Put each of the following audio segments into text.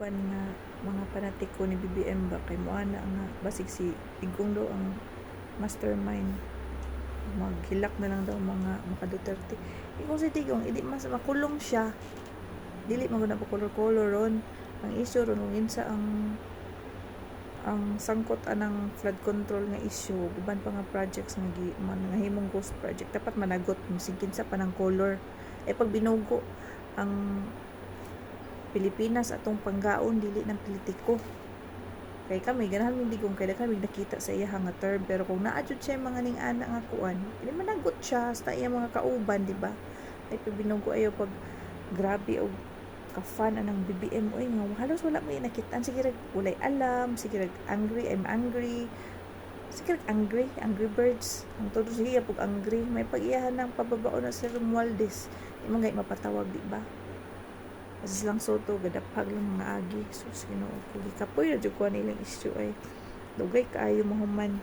Pan nga mga fanatic ko ni BBM ba kay moana nga basig si Digong daw ang mastermind, maghilak na lang daw mga Duterte. Kung si Digong idi mas makulong siya, dili man gud na color ron. Ang issue ron kung insa ang sangkot anang flood control nga issue, uban pa nga projects nga himong ghost project, dapat managot masigkin sa panang color. Pag binugo ang Pilipinas atong panggaon, dili ng politiko. Kay kami ganahan mong Digong kay kami nakita sa iya nga term, pero kung naadjud siya mga ning ana nga kuan, dili managot siya sa iya mga kauban, di ba? Ay pag binugo ayo pag grabe og ka-fan anang BBM oy nga halos wala may nakitaan, sige rag walay alam, sige rag angry, I'm angry, sige rag angry birds ang todo siya pag angry, may pag-iyahan ng pababaon na sila Romualdez, di man gay mapatawag, di ba? Asis lang Soto gadapag lang mga agi, sus Ginoo ko gikapoy na jud ko nilang issue ay dugay kaayo mahuman.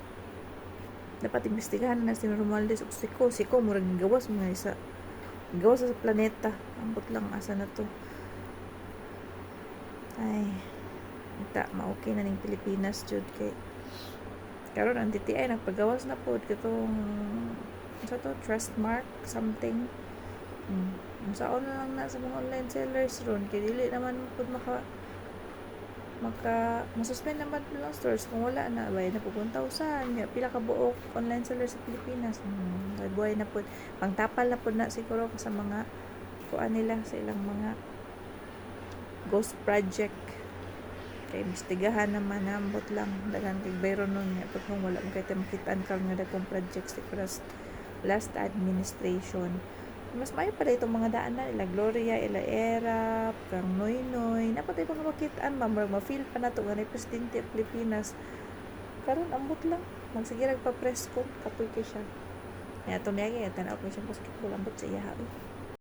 Dapat imbestigahan na si Romualdez ug siko murag gawas mga isa gawas sa planeta, ambot lang asa na to. Ay ita ma-okay na ning Pilipinas jud kay karon ang DTI nagpagawas na pod katong sa to trustmark something. Saon na lang na sa mga online sellers ron kay dili naman pud masuspend naman po lang stores kung wala na bayad na po 1,000 pila ka buok online sellers sa Pilipinas. Buhay na po pangtapal na po na siguro sa mga kuan nila sa ilang mga ghost project kay investigahan naman ambot lang daghang kay bayron nun nga pag wala mo kay makitaan ka nga dagkong projects sa last administration. Mas mayo pa itong mga daan na ila Gloria, ila Era, kang Noynoy, napatay mga makitaan, ma-feel pa na ito nga na presidente ng Pilipinas. Karon ambot lang, magsigirag pa press ko, kapoy kay siya. Kaya ito niya, tanaw ko siya basketball, ambot sa iya.